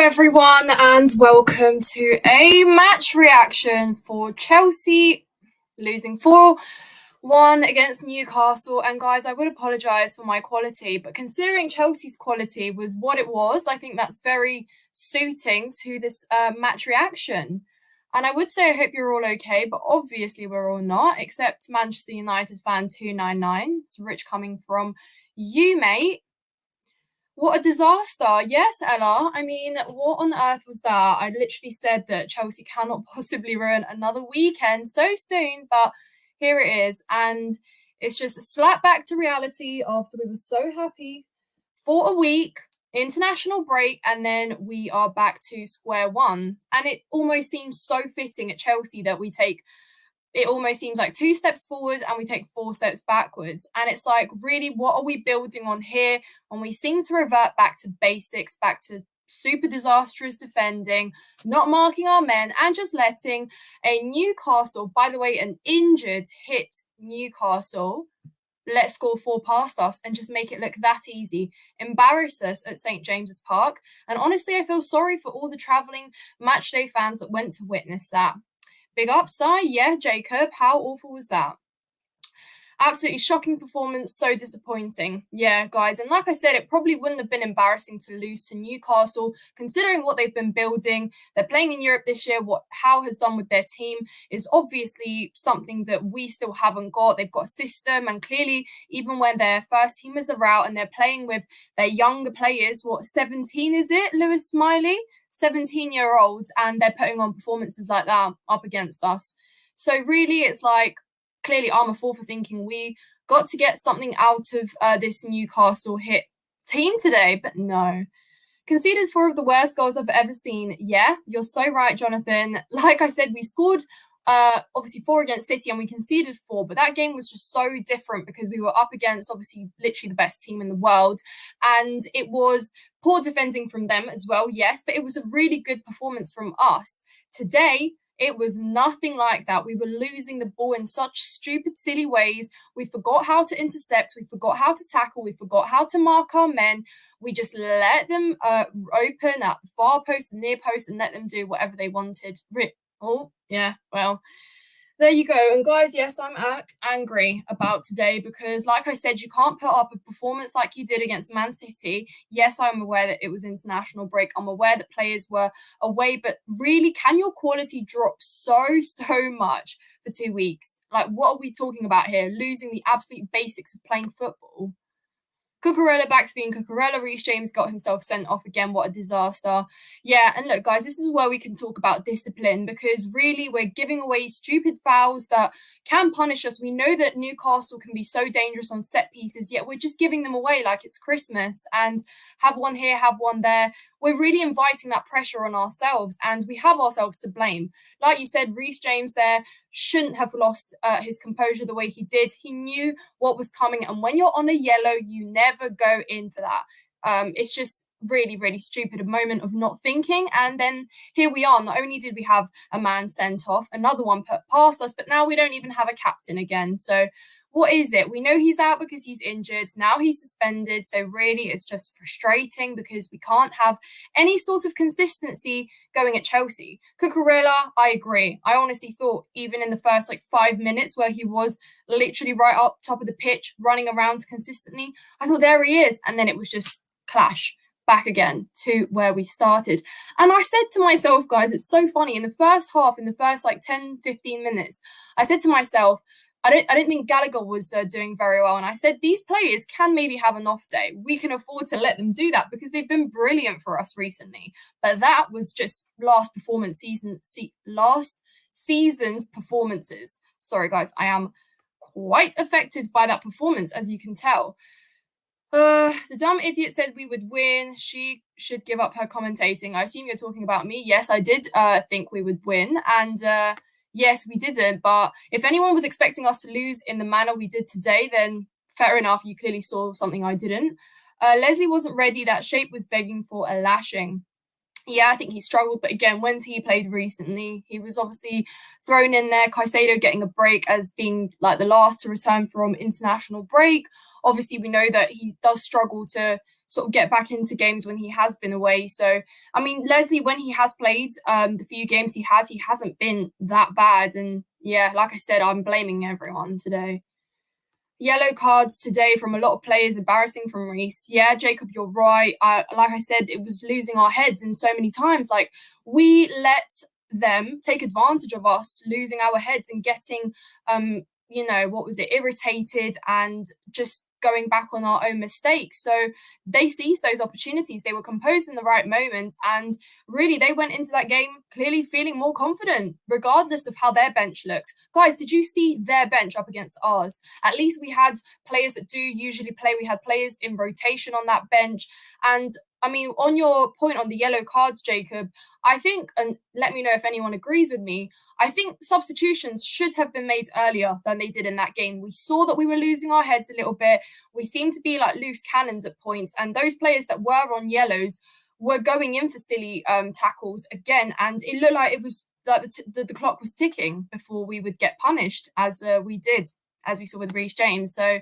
everyone, and welcome to a match reaction for Chelsea losing 4-1 against Newcastle. And guys, I would apologise for my quality, but considering Chelsea's quality was what it was, I think that's very suiting to this match reaction. And I would say I hope you're all okay, but obviously we're all not, except Manchester United fan 299. It's rich coming from you, mate. What a disaster. Yes, Ella. I mean, what on earth was that? I literally said that Chelsea cannot possibly ruin another weekend so soon, but here it is. And it's just a slap back to reality after we were so happy for a week, international break, and then we are back to square one. And it almost seems so fitting at Chelsea that it almost seems like 2 steps forward and we take 4 steps backwards. And it's like, really, what are we building on here when we seem to revert back to basics, back to super disastrous defending, not marking our men, and just letting a Newcastle, by the way, an injured hit Newcastle, let's score 4 past us and just make it look that easy, embarrass us at St. James's Park. And honestly, I feel sorry for all the travelling matchday fans that went to witness that. Big up, Si. Yeah, Jacob. How awful was that? Absolutely shocking performance, so disappointing. Yeah, guys. And like I said, it probably wouldn't have been embarrassing to lose to Newcastle, considering what they've been building. They're playing in Europe this year. What Howe has done with their team is obviously something that we still haven't got. They've got a system, and clearly, even when their first teamers are out and they're playing with their younger players, 17 is it, Lewis Smiley? 17-year-olds, and they're putting on performances like that up against us. So really, it's like, clearly I'm a fool for thinking we got to get something out of this Newcastle hit team today, but no. Conceded 4 of the worst goals I've ever seen. Yeah, you're so right, Jonathan. Like I said, we scored obviously 4 against City and we conceded 4, but that game was just so different because we were up against obviously literally the best team in the world, and it was poor defending from them as well, yes, but it was a really good performance from us. Today, it was nothing like that. We were losing the ball in such stupid, silly ways. We forgot how to intercept. We forgot how to tackle. We forgot how to mark our men. We just let them open at the far post and near post and let them do whatever they wanted. Oh, yeah, well, there you go. And guys, yes, I'm angry about today because, like I said, you can't put up a performance like you did against Man City. Yes, I'm aware that it was international break. I'm aware that players were away, but really, can your quality drop so much for 2 weeks? Like, what are we talking about here? Losing the absolute basics of playing football. Cucurella back to being Cucurella. Reece James got himself sent off again. What a disaster. Yeah, and look, guys, this is where we can talk about discipline because really we're giving away stupid fouls that can punish us. We know that Newcastle can be so dangerous on set pieces, yet we're just giving them away like it's Christmas and have one here, have one there. We're really inviting that pressure on ourselves and we have ourselves to blame. Like you said, Reece James there shouldn't have lost his composure the way he did. He knew what was coming, and when you're on a yellow, you never go in for that. It's just really, really stupid, a moment of not thinking, and then here we are. Not only did we have a man sent off, another one put past us, but now we don't even have a captain again. So what is it? We know he's out because he's injured. Now he's suspended. So really, it's just frustrating because we can't have any sort of consistency going at Chelsea. Cucurella, I agree. I honestly thought even in the first 5 minutes where he was literally right up top of the pitch, running around consistently, I thought there he is. And then it was just clash back again to where we started. And I said to myself, guys, it's so funny. In the first half, in the first 10, 15 minutes, I said to myself, I don't think Gallagher was doing very well. And I said, these players can maybe have an off day. We can afford to let them do that because they've been brilliant for us recently. But that was just last season's performances. Sorry, guys, I am quite affected by that performance, as you can tell. The dumb idiot said we would win. She should give up her commentating. I assume you're talking about me. Yes, I did think we would win. And yes, we didn't, but if anyone was expecting us to lose in the manner we did today, then fair enough, you clearly saw something I didn't. Leslie wasn't ready. That shape was begging for a lashing. Yeah, I think he struggled, but again, when's he played recently? He was obviously thrown in there. Caicedo getting a break as being the last to return from international break. Obviously, we know that he does struggle to sort of get back into games when he has been away. So, I mean, Leslie, when he has played the few games he hasn't been that bad. And yeah, like I said, I'm blaming everyone today. Yellow cards today from a lot of players, embarrassing from Reece. Yeah, Jacob, you're right. Like I said, it was losing our heads in so many times. Like, we let them take advantage of us losing our heads and getting, what was it, irritated and just going back on our own mistakes. So they seized those opportunities. They were composed in the right moments, and really they went into that game clearly feeling more confident, regardless of how their bench looked. Guys, did you see their bench up against ours? At least we had players that do usually play. We had players in rotation on that bench. And I mean, on your point on the yellow cards, Jacob, I think, and let me know if anyone agrees with me, I think substitutions should have been made earlier than they did in that game. We saw that we were losing our heads a little bit. We seemed to be like loose cannons at points. And those players that were on yellows were going in for silly tackles again. And it looked like it was like the clock was ticking before we would get punished, as we did, as we saw with Reece James. So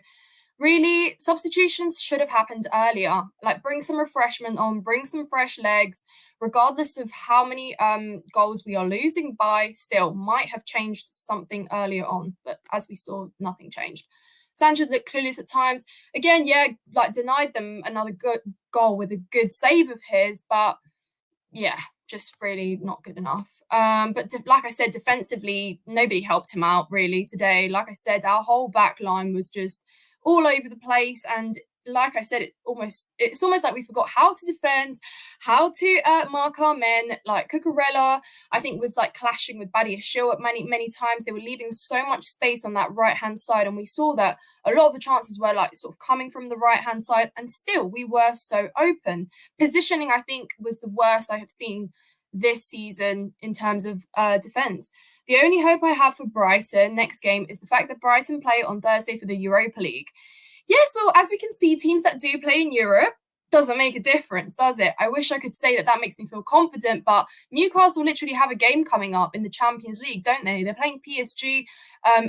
really, substitutions should have happened earlier. Like, bring some refreshment on, bring some fresh legs, regardless of how many goals we are losing by, still might have changed something earlier on. But as we saw, nothing changed. Sanchez looked clueless at times. Again, yeah, like denied them another good goal with a good save of his, but yeah, just really not good enough. But like I said, defensively, nobody helped him out really today. Like I said, our whole back line was just all over the place, and like I said, it's almost like we forgot how to defend, how to mark our men. Like Cucurella, I think, was like clashing with Badiashile at many times. They were leaving so much space on that right hand side, and we saw that a lot of the chances were like sort of coming from the right hand side, and still we were so open. Positioning, I think, was the worst I have seen this season in terms of defense. The only hope I have for Brighton next game is the fact that Brighton play on Thursday for the Europa League. Yes, well, as we can see, teams that do play in Europe doesn't make a difference, does it? I wish I could say that makes me feel confident, but Newcastle literally have a game coming up in the Champions League, don't they? They're playing PSG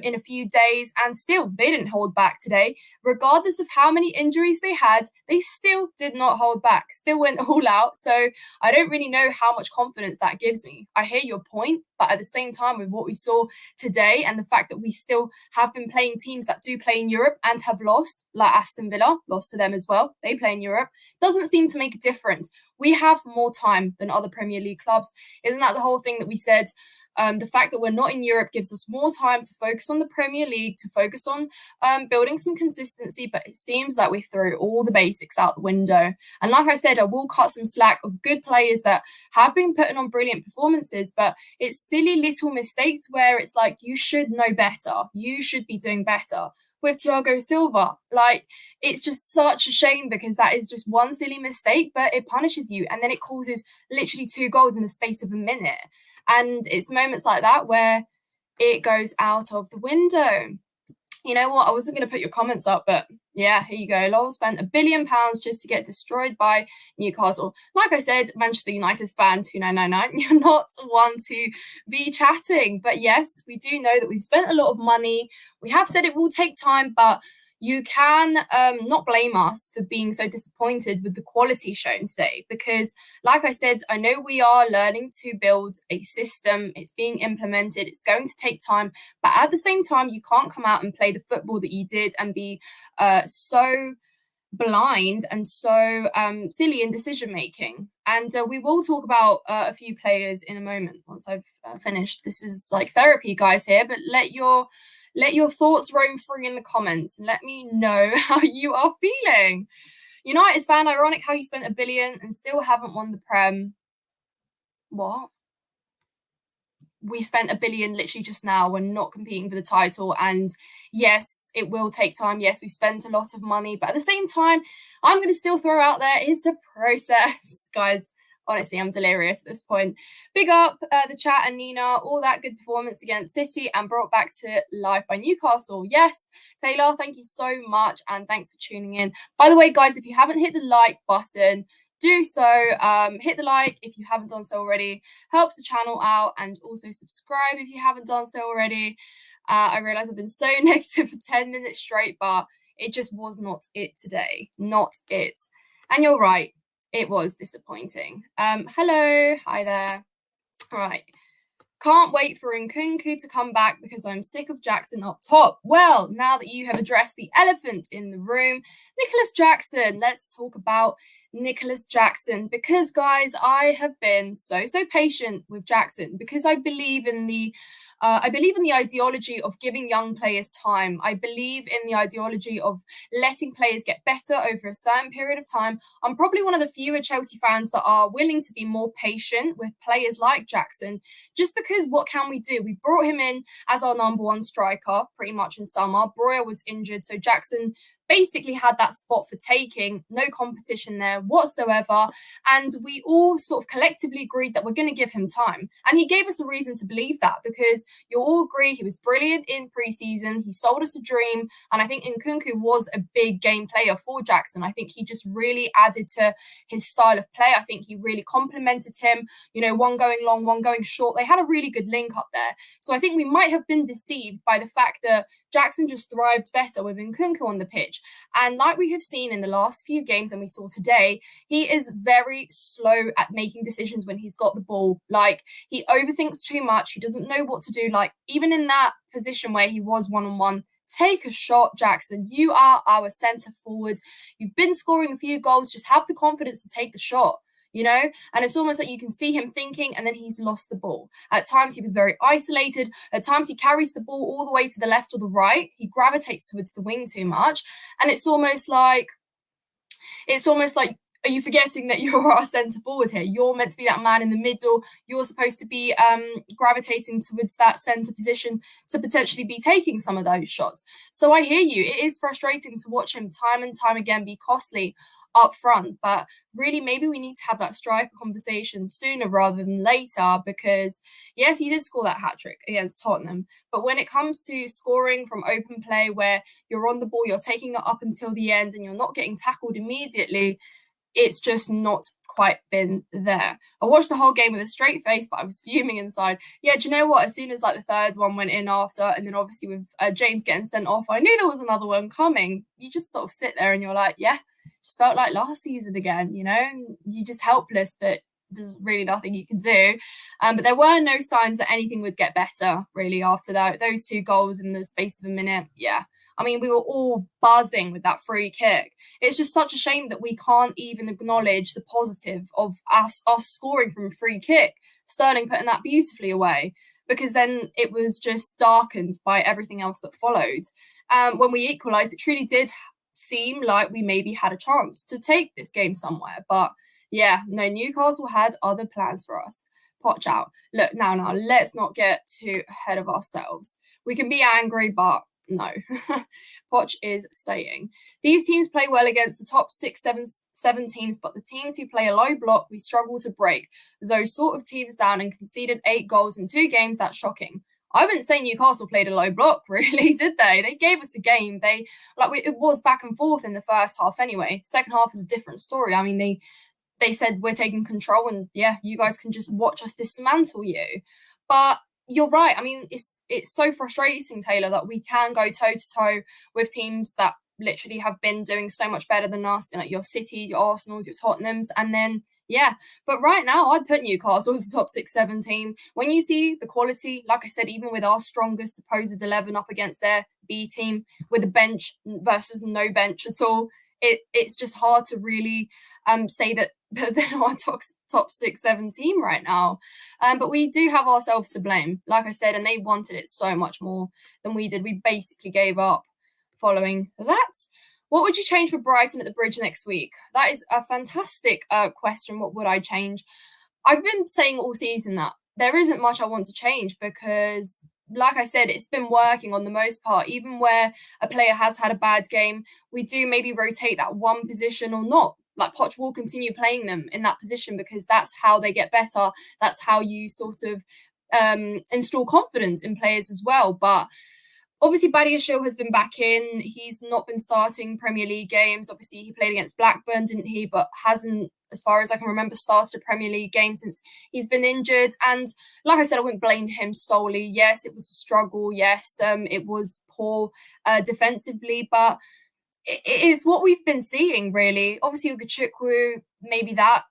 in a few days, and still, they didn't hold back today. Regardless of how many injuries they had, they still did not hold back, still went all out. So I don't really know how much confidence that gives me. I hear your point, but at the same time, with what we saw today and the fact that we still have been playing teams that do play in Europe and have lost, like Aston Villa, lost to them as well. They play in Europe. Doesn't seem to make a difference. We have more time than other Premier League clubs. Isn't that the whole thing that we said? The fact that we're not in Europe gives us more time to focus on the Premier League, to focus on building some consistency, but it seems like we threw all the basics out the window. And like I said, I will cut some slack of good players that have been putting on brilliant performances, but it's silly little mistakes where it's like, you should know better. You should be doing better. With Thiago Silva, like, it's just such a shame because that is just one silly mistake, but it punishes you, and then it causes literally 2 goals in the space of a minute. And it's moments like that where it goes out of the window. You know what? I wasn't going to put your comments up, but yeah, here you go. Lowell spent £1 billion just to get destroyed by Newcastle. Like I said, Manchester United fan 2999, you're not one to be chatting. But yes, we do know that we've spent a lot of money. We have said it will take time, but you can not blame us for being so disappointed with the quality shown today, because like I said, I know we are learning to build a system. It's being implemented. It's going to take time, but at the same time, you can't come out and play the football that you did and be so blind and so silly in decision making. And we will talk about a few players in a moment once I've finished. This is like therapy, guys, here, but let your thoughts roam free in the comments and let me know how you are feeling. United fan, ironic how you spent £1 billion and still haven't won the Prem. What? We spent £1 billion literally just now. We're not competing for the title. And yes, it will take time. Yes, we spent a lot of money. But at the same time, I'm going to still throw out there, it's a process. Guys, honestly, I'm delirious at this point. Big up the chat and Nina, all that good performance against City and brought back to life by Newcastle. Yes, Taylor, thank you so much. And thanks for tuning in. By the way, guys, if you haven't hit the like button, do so. Hit the like if you haven't done so already. Helps the channel out, and also subscribe if you haven't done so already. I realize I've been so negative for 10 minutes straight, but it just was not it today. Not it. And you're right, it was disappointing. Hello, hi there. All right. Can't wait for Nkunku to come back because I'm sick of Jackson up top. Well, now that you have addressed the elephant in the room, Nicholas Jackson, let's talk about Nicholas Jackson because, guys, I have been so patient with Jackson because I believe in the ideology of giving young players time. I believe in the ideology of letting players get better over a certain period of time. I'm probably one of the fewer Chelsea fans that are willing to be more patient with players like Jackson, just because what can we do? We brought him in as our number one striker pretty much in summer. Breuer was injured, so Jackson basically had that spot for taking, no competition there whatsoever. And we all sort of collectively agreed that we're going to give him time. And he gave us a reason to believe that because you'll all agree he was brilliant in pre-season. He sold us a dream. And I think Nkunku was a big game player for Jackson. I think he just really added to his style of play. I think he really complemented him, one going long, one going short. They had a really good link up there. So I think we might have been deceived by the fact that Jackson just thrived better with Nkunku on the pitch. And like we have seen in the last few games and we saw today, he is very slow at making decisions when he's got the ball. Like, he overthinks too much. He doesn't know what to do. Like, even in that position where he was one-on-one, take a shot, Jackson. You are our centre forward. You've been scoring a few goals. Just have the confidence to take the shot. And it's almost like you can see him thinking and then he's lost the ball. At times he was very isolated. At times he carries the ball all the way to the left or the right. He gravitates towards the wing too much. And it's almost like, are you forgetting that you're our centre forward here? You're meant to be that man in the middle. You're supposed to be gravitating towards that centre position to potentially be taking some of those shots. So I hear you. It is frustrating to watch him time and time again be costly up front, but really maybe we need to have that striker conversation sooner rather than later because yes, he did score that hat-trick against Tottenham, but when it comes to scoring from open play where you're on the ball, you're taking it up until the end and you're not getting tackled immediately, it's just not quite been there. I watched the whole game with a straight face, but I was fuming inside. Yeah, do you know what? As soon as the third one went in after, and then obviously with James getting sent off, I knew there was another one coming. You just sort of sit there and you're like, yeah, just felt like last season again, you're just helpless, but there's really nothing you can do. But there were no signs that anything would get better really after that. Those 2 goals in the space of a minute. Yeah. I mean, we were all buzzing with that free kick. It's just such a shame that we can't even acknowledge the positive of us scoring from a free kick. Sterling putting that beautifully away, because then it was just darkened by everything else that followed. When we equalised, it truly did seem like we maybe had a chance to take this game somewhere. But yeah, no, Newcastle had other plans for us. Poch out. Look, now, let's not get too ahead of ourselves. We can be angry, but no. Poch is staying. These teams play well against the top 7 teams, but the teams who play a low block, we struggle to break those sort of teams down and conceded 8 goals in 2 games. That's shocking. I wouldn't say Newcastle played a low block, really, did they? They gave us a game. It was back and forth in the first half anyway. Second half is a different story. I mean, they said we're taking control and yeah, you guys can just watch us dismantle you. But you're right. I mean, it's so frustrating, Taylor, that we can go toe-to-toe with teams that literally have been doing so much better than us, like your City, your Arsenals, your Tottenhams, and then yeah. But right now, I'd put Newcastle as a top 6-7 team. When you see the quality, like I said, even with our strongest supposed 11 up against their B team with a bench versus no bench at all, it's just hard to really say that they're not a top 6-7 team right now. But we do have ourselves to blame, like I said, and they wanted it so much more than we did. We basically gave up following that. What would you change for Brighton at the Bridge next week? That is a fantastic question. What would I change? I've been saying all season that there isn't much I want to change because, like I said, it's been working on the most part. Even where a player has had a bad game, we do maybe rotate that one position or not. Like, Poch will continue playing them in that position because that's how they get better. That's how you sort of install confidence in players as well. But obviously, Badiashile has been back in. He's not been starting Premier League games. Obviously, he played against Blackburn, didn't he? But hasn't, as far as I can remember, started a Premier League game since he's been injured. And like I said, I wouldn't blame him solely. Yes, it was a struggle. Yes, it was poor defensively. But it is what we've been seeing, really. Obviously, Ugachukwu, maybe that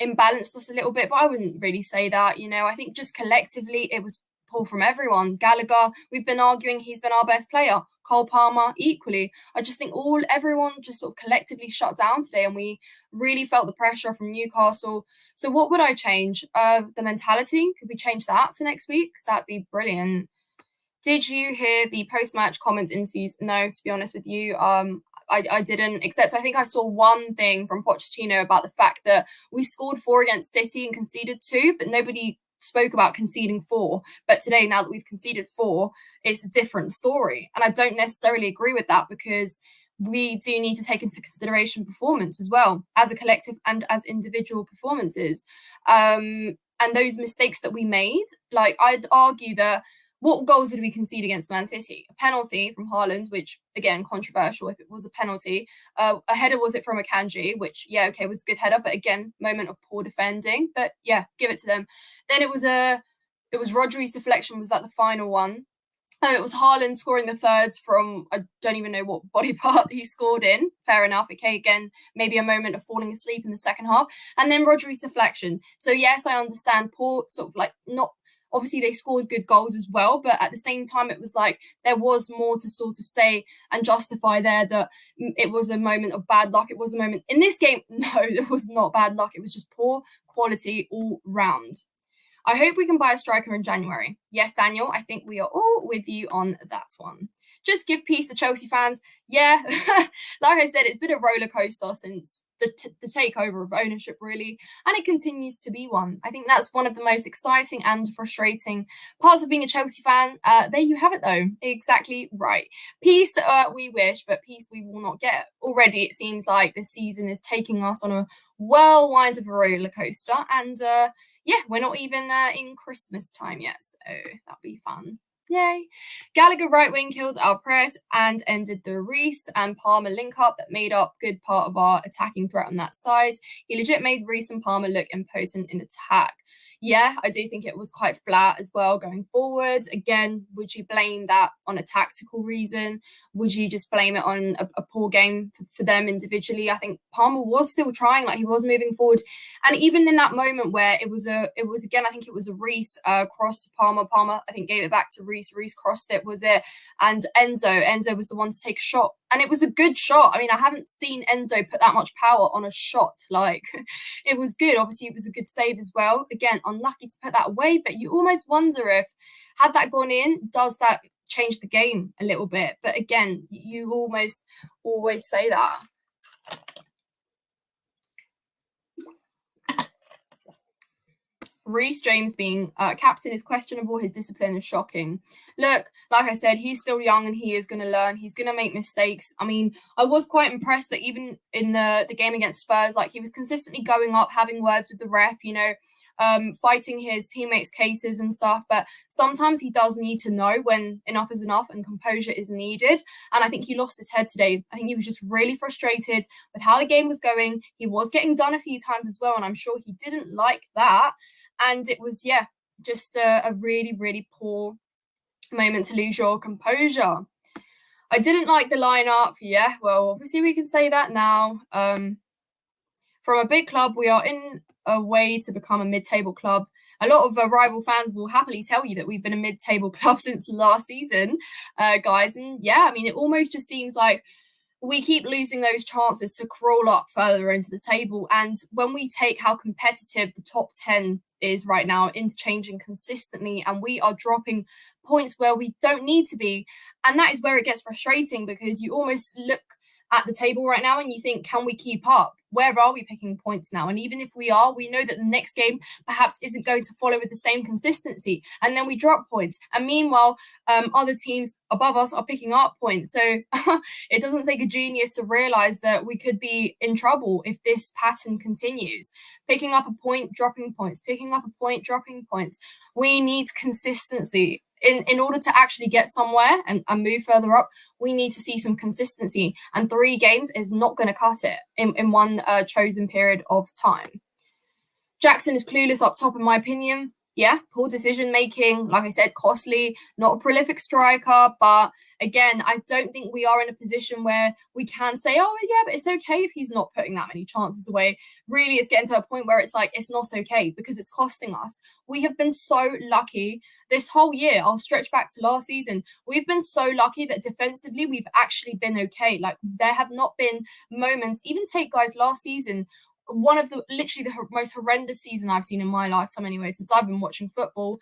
imbalanced us a little bit, but I wouldn't really say that. I think just collectively it was poor from everyone. Gallagher, we've been arguing he's been our best player. Cole Palmer, equally. I just think everyone just sort of collectively shut down today, and we really felt the pressure from Newcastle. So what would I change? The mentality. Could we change that for next week? Because that'd be brilliant. Did you hear the post-match comments interviews? No, to be honest with you, I didn't, except I think I saw one thing from Pochettino about the fact that we scored 4 against City and conceded 2, but nobody spoke about conceding 4. But today, now that we've conceded 4, it's a different story. And I don't necessarily agree with that, because we do need to take into consideration performance as well, as a collective and as individual performances. And those mistakes that we made, like, I'd argue that what goals did we concede against Man City? A penalty from Haaland, which, again, controversial if it was a penalty. A header, was it from Akanji, which, yeah, okay, was a good header, but again, moment of poor defending. But yeah, give it to them. Then it was Rodri's deflection, was that the final one? It was Haaland scoring the thirds from, I don't even know what body part he scored in. Fair enough. Okay, again, maybe a moment of falling asleep in the second half. And then Rodri's deflection. So yes, I understand poor, sort of like, not, obviously they scored good goals as well, but at the same time, it was like there was more to sort of say and justify there, that it was a moment of bad luck. It was a moment in this game. No, it was not bad luck. It was just poor quality all round. I hope we can buy a striker in January. Yes, Daniel, I think we are all with you on that one. Just give peace to Chelsea fans. Yeah, like I said, it's been a roller coaster since the takeover of ownership, really, and it continues to be one. I think that's one of the most exciting and frustrating parts of being a Chelsea fan. There you have it, though. Exactly right. Peace we wish, but peace we will not get. Already, it seems like this season is taking us on a whirlwind of a roller coaster, and yeah, we're not even in Christmas time yet, so that'll be fun. Yay. Gallagher right wing killed our press and ended the Reece and Palmer link up that made up good part of our attacking threat on that side. He legit made Reece and Palmer look impotent in attack. Yeah, I do think it was quite flat as well going forward. Again, would you blame that on a tactical reason? Would you just blame it on a poor game for them individually? I think Palmer was still trying, like he was moving forward. And even in that moment where it was again, I think it was a Reece cross to Palmer. Palmer, I think, gave it back to Reece. Reece crossed it, was it? And Enzo was the one to take a shot. And it was a good shot. I mean, I haven't seen Enzo put that much power on a shot. Like, it was good. Obviously, it was a good save as well. Again, unlucky to put that away, but you almost wonder if, had that gone in, does that change the game a little bit? But again, you almost always say that. Reece James being captain is questionable. His discipline is shocking. Look, like I said, he's still young and he is going to learn. He's going to make mistakes. I mean, I was quite impressed that even in the game against Spurs, like, he was consistently going up, having words with the ref, fighting his teammates' cases and stuff. But sometimes he does need to know when enough is enough and composure is needed. And I think he lost his head today. I think he was just really frustrated with how the game was going. He was getting done a few times as well, and I'm sure he didn't like that. And it was, yeah, just a really, really poor moment to lose your composure. I didn't like the lineup. Yeah, well, obviously we can say that now. From a big club, we are in a way to become a mid-table club. A lot of rival fans will happily tell you that we've been a mid-table club since last season, guys. And yeah, I mean, it almost just seems like we keep losing those chances to crawl up further into the table. And when we take how competitive the top 10 is right now, interchanging consistently, and we are dropping points where we don't need to be. And that is where it gets frustrating, because you almost look at the table right now and you think, can we keep up? Where are we picking points now? And even if we are, we know that the next game perhaps isn't going to follow with the same consistency. And then we drop points. And meanwhile, other teams above us are picking up points. So it doesn't take a genius to realize that we could be in trouble if this pattern continues. Picking up a point, dropping points, picking up a point, dropping points. We need consistency. In order to actually get somewhere and move further up, we need to see some consistency. And 3 games is not going to cut it in one chosen period of time. Jackson is clueless up top, in my opinion. yeah, poor decision making, like I said, costly, not a prolific striker. But again, I don't think we are in a position where we can say, oh, yeah, but it's okay if he's not putting that many chances away. Really, it's getting to a point where it's like, it's not okay because it's costing us. We have been so lucky this whole year. I'll stretch back to last season. We've been so lucky that defensively, we've actually been okay. Like, there have not been moments, even take guys last season, one of the literally the most horrendous season I've seen in my lifetime anyway, since I've been watching football.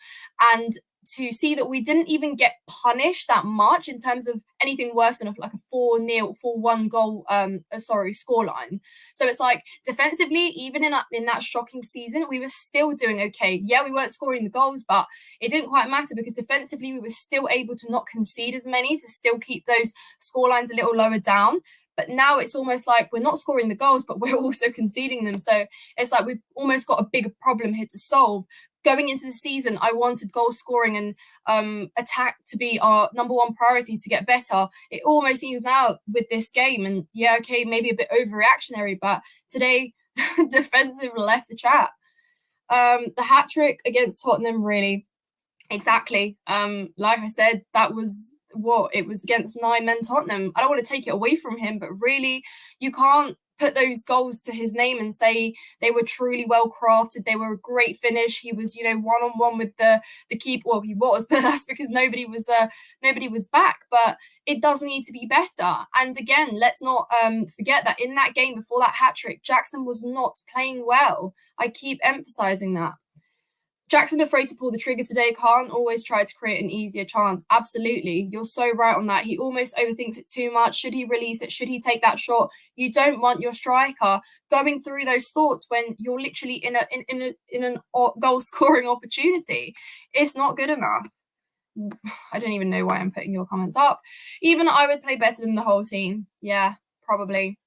And to see that we didn't even get punished that much in terms of anything worse than like a 4-0, 4-1 goal, scoreline. So it's like defensively, even in that shocking season, we were still doing okay. Yeah, we weren't scoring the goals, but it didn't quite matter because defensively we were still able to not concede as many, to still keep those scorelines a little lower down. But now it's almost like we're not scoring the goals, but we're also conceding them. So it's like we've almost got a bigger problem here to solve. Going into the season, I wanted goal scoring and attack to be our number one priority to get better. It almost seems now with this game, and yeah, okay, maybe a bit overreactionary, but today, defensive left the chat. The hat trick against Tottenham, really, exactly. Like I said, that was it was against 9-men Tottenham. I don't want to take it away from him, but really, you can't put those goals to his name and say they were truly well crafted. They were a great finish. He was, one-on-one with the keeper. Well, he was, but that's because nobody was back. But it does need to be better. And again, let's not forget that in that game before that hat trick, Jackson was not playing well. I keep emphasizing that. Jackson afraid to pull the trigger today, can't always try to create an easier chance. Absolutely. You're so right on that. He almost overthinks it too much. Should he release it? Should he take that shot? You don't want your striker going through those thoughts when you're literally in an goal scoring opportunity. It's not good enough. I don't even know why I'm putting your comments up. Even I would play better than the whole team. Yeah, probably.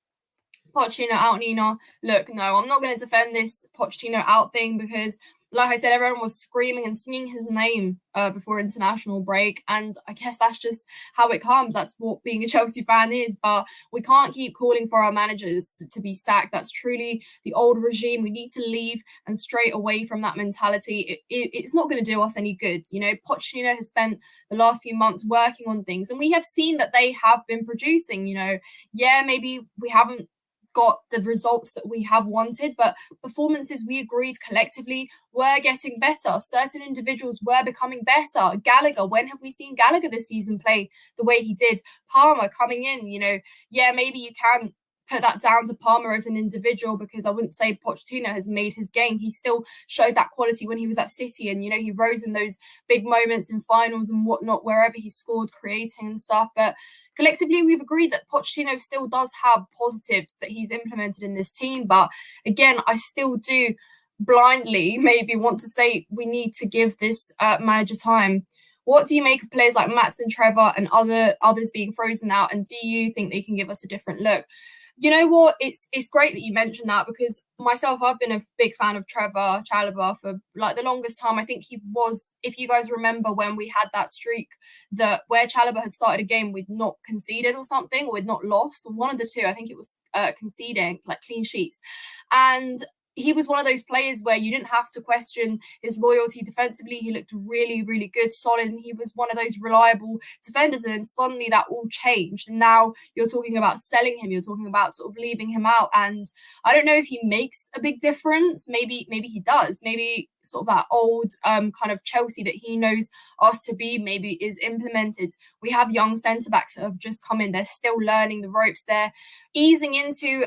Pochettino out, Nina. Look, no, I'm not going to defend this Pochettino out thing because, like I said, everyone was screaming and singing his name before international break. And I guess that's just how it comes. That's what being a Chelsea fan is. But we can't keep calling for our managers to be sacked. That's truly the old regime. We need to leave and stray away from that mentality. It's not going to do us any good. Pochettino has spent the last few months working on things, and we have seen that they have been producing. Yeah, maybe we haven't got the results that we have wanted, but performances we agreed collectively were getting better. Certain individuals were becoming better. Gallagher, when have we seen Gallagher this season play the way he did? Palmer coming in, yeah, maybe you can put that down to Palmer as an individual because I wouldn't say Pochettino has made his game. He still showed that quality when he was at City, and he rose in those big moments in finals and whatnot, wherever he scored, creating and stuff. But collectively, we've agreed that Pochettino still does have positives that he's implemented in this team. But again, I still do blindly maybe want to say we need to give this manager time. What do you make of players like Maatsen, Trevor, and others being frozen out? And do you think they can give us a different look? You know what? It's great that you mentioned that because myself, I've been a big fan of Trevor Chalobah for like the longest time. I think he was, if you guys remember when we had that streak that where Chalobah had started a game, we'd not conceded or something, or we'd not lost, or one of the two. I think it was conceding, like clean sheets. And he was one of those players where you didn't have to question his loyalty defensively. He looked really, really good, solid, and he was one of those reliable defenders. And then suddenly that all changed. And now you're talking about selling him. You're talking about sort of leaving him out. And I don't know if he makes a big difference. Maybe he does. Maybe sort of that old kind of Chelsea that he knows us to be maybe is implemented. We have young centre-backs that have just come in. They're still learning the ropes. They're easing into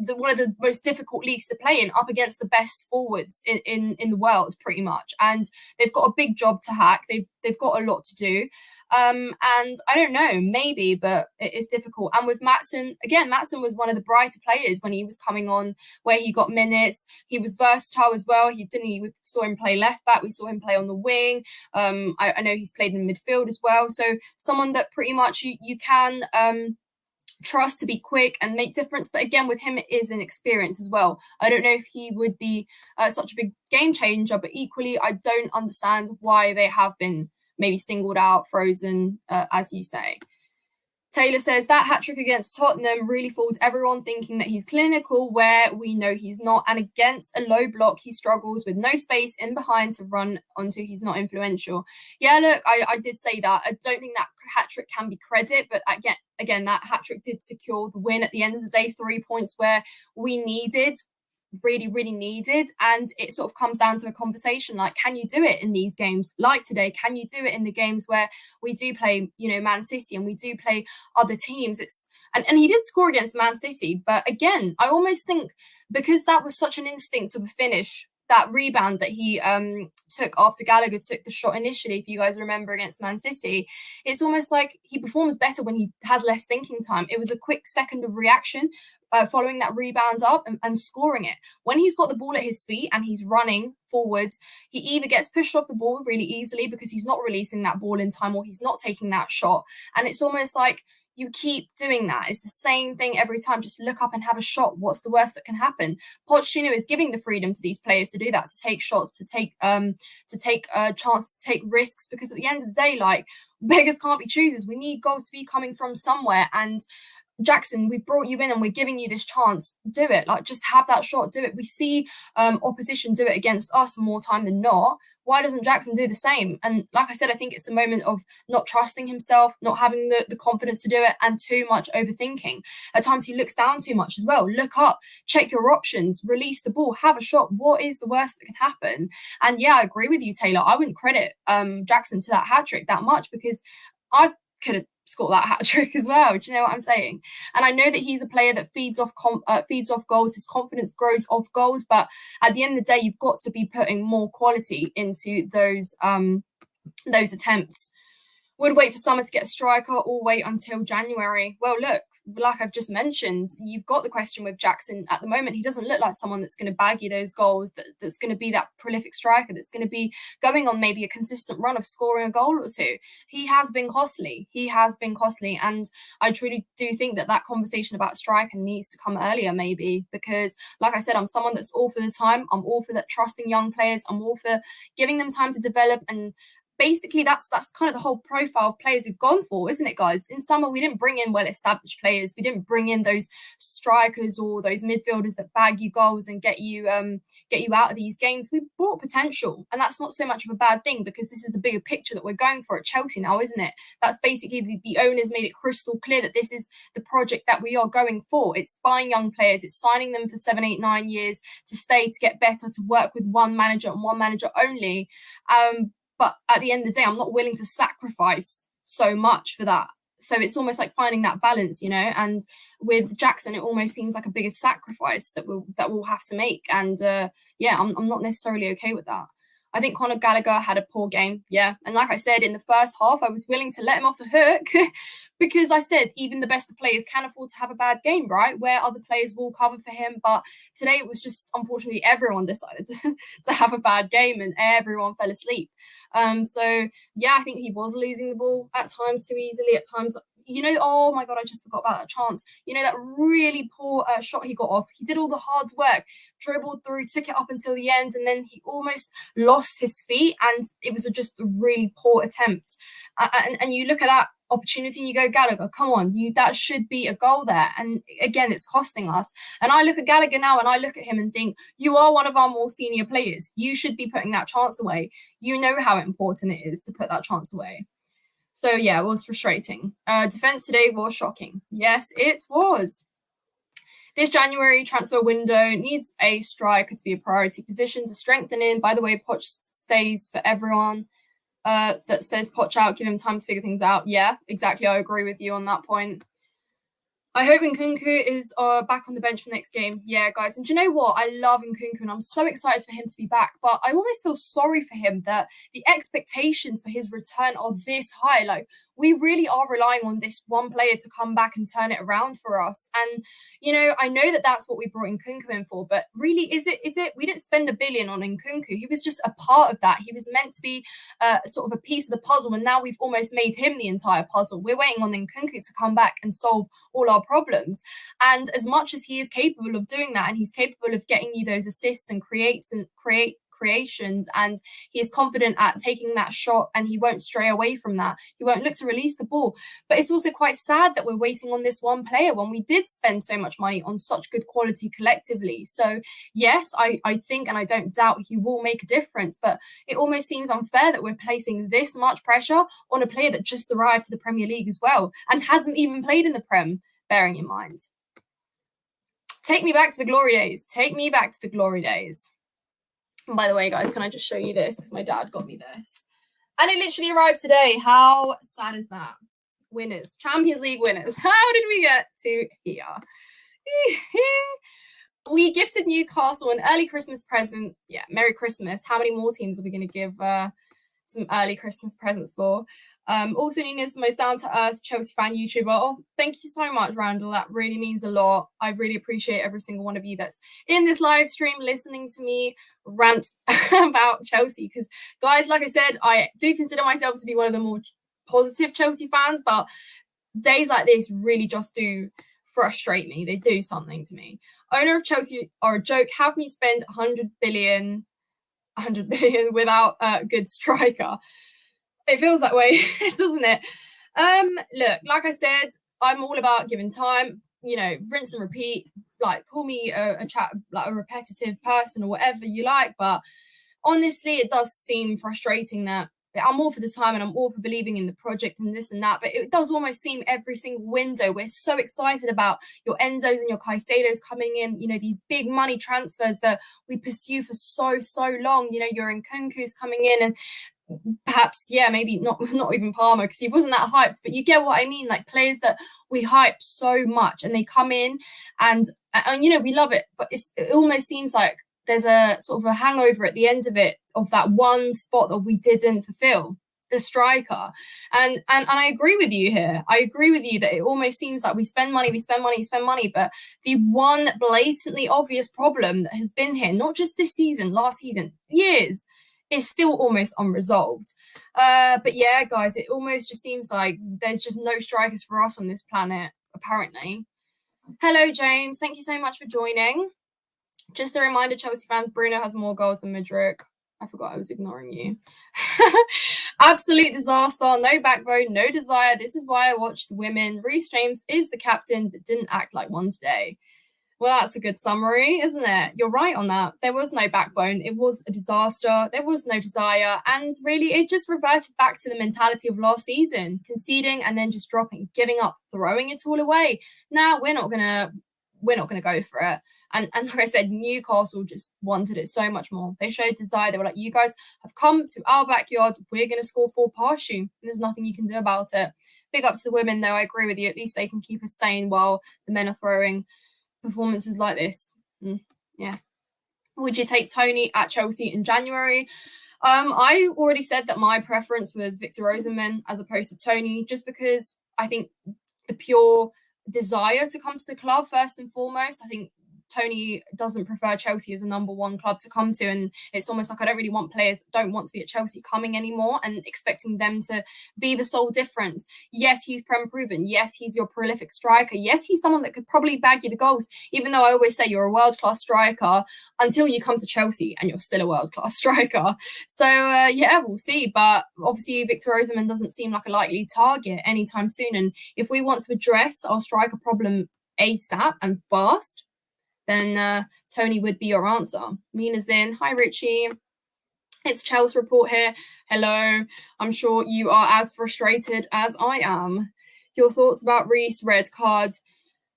one of the most difficult leagues to play in, up against the best forwards in the world, pretty much. And they've got a big job to hack. They've got a lot to do. And I don't know, maybe, but it is difficult. And with Maatsen, again, Maatsen was one of the brighter players when he was coming on, where he got minutes. He was versatile as well. We saw him play left back. We saw him play on the wing. I know he's played in midfield as well. So someone that pretty much you can trust to be quick and make difference. But again, with him, it is an experience as well. I don't know if he would be such a big game changer, but equally, I don't understand why they have been maybe singled out, frozen, as you say. Taylor says that hat-trick against Tottenham really fooled everyone thinking that he's clinical, where we know he's not. And against a low block, he struggles with no space in behind to run onto. He's not influential. Yeah, look, I did say that. I don't think that hat-trick can be credit, but again, that hat-trick did secure the win at the end of the day. 3 points where we needed really needed, and it sort of comes down to a conversation like, can you do it in these games like today? Can you do it in the games where we do play, Man City, and we do play other teams? And he did score against Man City, but again, I almost think because that was such an instinct of a finish, that rebound that he took after Gallagher took the shot initially, if you guys remember, against Man City, it's almost like he performs better when he has less thinking time. It was a quick second of reaction, following that rebound up and scoring it. When he's got the ball at his feet and he's running forwards, he either gets pushed off the ball really easily because he's not releasing that ball in time, or he's not taking that shot. And it's almost like you keep doing that. It's the same thing every time. Just look up and have a shot. What's the worst that can happen? Pochettino is giving the freedom to these players to do that, to take shots, to take a chance, to take risks, because at the end of the day, like, beggars can't be choosers. We need goals to be coming from somewhere. And Jackson, we've brought you in and we're giving you this chance. Do it. Like, just have that shot. Do it. We see opposition do it against us more time than not. Why doesn't Jackson do the same? And like I said, I think it's a moment of not trusting himself, not having the confidence to do it, and too much overthinking. At times he looks down too much as well. Look up, check your options, release the ball, have a shot. What is the worst that can happen? And yeah, I agree with you, Taylor. I wouldn't credit Jackson to that hat-trick that much, because I could have scored that hat trick as well. Do you know what I'm saying? And I know that he's a player that feeds off goals. His confidence grows off goals, but at the end of the day, you've got to be putting more quality into those attempts. Would wait for summer to get a striker or wait until January? Well, look, like I've just mentioned, you've got the question with Jackson. At the moment, he doesn't look like someone that's going to bag you those goals, that's going to be that prolific striker, that's going to be going on maybe a consistent run of scoring a goal or two. He has been costly. And I truly do think that conversation about striker needs to come earlier, maybe, because, like I said, I'm someone that's all for the time. I'm all for that trusting young players. I'm all for giving them time to develop, and basically that's kind of the whole profile of players we've gone for, isn't it, guys? In summer, we didn't bring in well-established players. We didn't bring in those strikers or those midfielders that bag you goals and get you out of these games. We brought potential, and that's not so much of a bad thing, because this is the bigger picture that we're going for at Chelsea now, isn't it? That's basically the owners made it crystal clear that this is the project that we are going for. It's buying young players, it's signing them for 7, 8, 9 years to stay, to get better, to work with one manager and one manager only. But at the end of the day, I'm not willing to sacrifice so much for that. So it's almost like finding that balance, and with Jackson, it almost seems like a bigger sacrifice that we'll have to make. And I'm not necessarily okay with that. I think Conor Gallagher had a poor game. Yeah. And like I said, in the first half, I was willing to let him off the hook because I said even the best of players can afford to have a bad game, right? Where other players will cover for him. But today it was just, unfortunately, everyone decided to have a bad game and everyone fell asleep. So yeah, I think he was losing the ball at times too easily, at times. Oh my God, I just forgot about that chance. That really poor shot he got off. He did all the hard work, dribbled through, took it up until the end, and then he almost lost his feet, and it was just a really poor attempt. And you look at that opportunity and you go, Gallagher, come on, that should be a goal there. And again, it's costing us. And I look at Gallagher now and I look at him and think, you are one of our more senior players. You should be putting that chance away. You know how important it is to put that chance away. So yeah, it was frustrating. Defense today was shocking. Yes, it was. This January transfer window needs a striker to be a priority position to strengthen in. By the way, Poch stays for everyone. That says Poch out, give him time to figure things out. Yeah, exactly. I agree with you on that point. I hope Nkunku is back on the bench for the next game. Yeah, guys. And do you know what? I love Nkunku and I'm so excited for him to be back. But I always feel sorry for him that the expectations for his return are this high. Like, we really are relying on this one player to come back and turn it around for us. And, I know that that's what we brought Nkunku in for. But really, is it? We didn't spend $1 billion on Nkunku. He was just a part of that. He was meant to be sort of a piece of the puzzle. And now we've almost made him the entire puzzle. We're waiting on Nkunku to come back and solve all our problems. And as much as he is capable of doing that, and he's capable of getting you those assists and creating creations, and he is confident at taking that shot, and he won't stray away from that. He won't look to release the ball. But it's also quite sad that we're waiting on this one player when we did spend so much money on such good quality collectively. So yes, I think, and I don't doubt he will make a difference, but it almost seems unfair that we're placing this much pressure on a player that just arrived to the Premier League as well and hasn't even played in the Prem, bearing in mind. Take me back to the glory days. Take me back to the glory days. And by the way, guys, can I just show you this? Because my dad got me this. And it literally arrived today. How sad is that? Winners. Champions League winners. How did we get to here? We gifted Newcastle an early Christmas present. Yeah, Merry Christmas. How many more teams are we going to give some early Christmas presents for? Also, Nina's the most down-to-earth Chelsea fan YouTuber. Oh, thank you so much, Randall. That really means a lot. I really appreciate every single one of you that's in this live stream listening to me rant about Chelsea. Because, guys, like I said, I do consider myself to be one of the more positive Chelsea fans, but days like this really just do frustrate me. They do something to me. Owner of Chelsea are a joke. How can you spend 100 billion without a good striker? It feels that way, doesn't it? Look, like I said, I'm all about giving time, rinse and repeat. Like, call me a chat, like a repetitive person or whatever you like. But honestly, it does seem frustrating that I'm all for the time and I'm all for believing in the project and this and that. But it does almost seem every single window we're so excited about your Enzos and your Caicedos coming in, these big money transfers that we pursue for so long. Your Nkunku's coming in, and perhaps, maybe not even Palmer because he wasn't that hyped, but you get what I mean, like players that we hype so much and they come in and we love it, but it almost seems like there's a sort of a hangover at the end of it, of that one spot that we didn't fulfill, the striker. And I agree with you here. I agree with you that it almost seems like we spend money, but the one blatantly obvious problem that has been here, not just this season, last season, years, is still almost unresolved. But yeah, guys, it almost just seems like there's just no strikers for us on this planet, apparently. Hello, James. Thank you so much for joining. Just a reminder, Chelsea fans, Bruno has more goals than Mudryk. I forgot I was ignoring you. Absolute disaster. No backbone, no desire. This is why I watch the women. Reece James is the captain, but didn't act like one today. Well, that's a good summary, isn't it? You're right on that. There was no backbone. It was a disaster. There was no desire. And really, it just reverted back to the mentality of last season, conceding and then just dropping, giving up, throwing it all away. Now, we're not gonna go for it. And like I said, Newcastle just wanted it so much more. They showed desire. They were like, you guys have come to our backyard. We're going to score 4 past you. And there's nothing you can do about it. Big up to the women, though. I agree with you. At least they can keep us sane while the men are throwing performances like this. Yeah. Would you take Tony at Chelsea in January? I already said that my preference was Victor Osimhen as opposed to Tony, just because I think the pure desire to come to the club first and foremost. I think Tony doesn't prefer Chelsea as a number one club to come to, and it's almost like I don't really want players that don't want to be at Chelsea coming anymore and expecting them to be the sole difference. Yes, he's Prem proven. Yes, he's your prolific striker. Yes, he's someone that could probably bag you the goals, even though I always say you're a world-class striker until you come to Chelsea and you're still a world-class striker. So we'll see. But obviously Victor Osimhen doesn't seem like a likely target anytime soon, and if we want to address our striker problem ASAP and fast, then Tony would be your answer. Nina's in. Hi, Richie. It's Chels report here. Hello. I'm sure you are as frustrated as I am. Your thoughts about Reece, red card?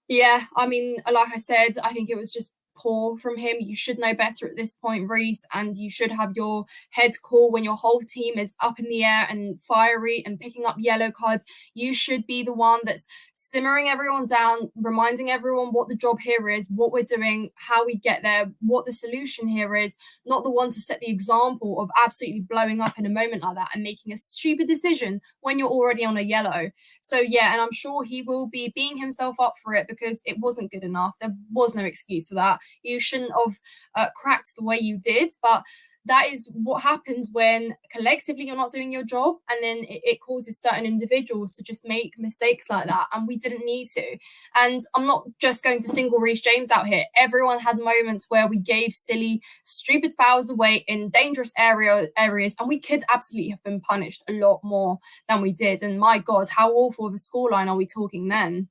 Yeah, I mean, like I said, I think it was just poor from him. You should know better at this point, Reece, and you should have your head cool when your whole team is up in the air and fiery and picking up yellow cards. You should be the one that's simmering everyone down, reminding everyone what the job here is, what we're doing, how we get there, what the solution here is, not the one to set the example of absolutely blowing up in a moment like that and making a stupid decision when you're already on a yellow. So yeah, and I'm sure he will be beating himself up for it because it wasn't good enough. There was no excuse for that. You shouldn't have cracked the way you did, but that is what happens when collectively you're not doing your job, and then it causes certain individuals to just make mistakes like that, and we didn't need to. And I'm not just going to single Reece James out here. Everyone had moments where we gave silly, stupid fouls away in dangerous areas, and we could absolutely have been punished a lot more than we did. And my God, how awful of a scoreline are we talking then?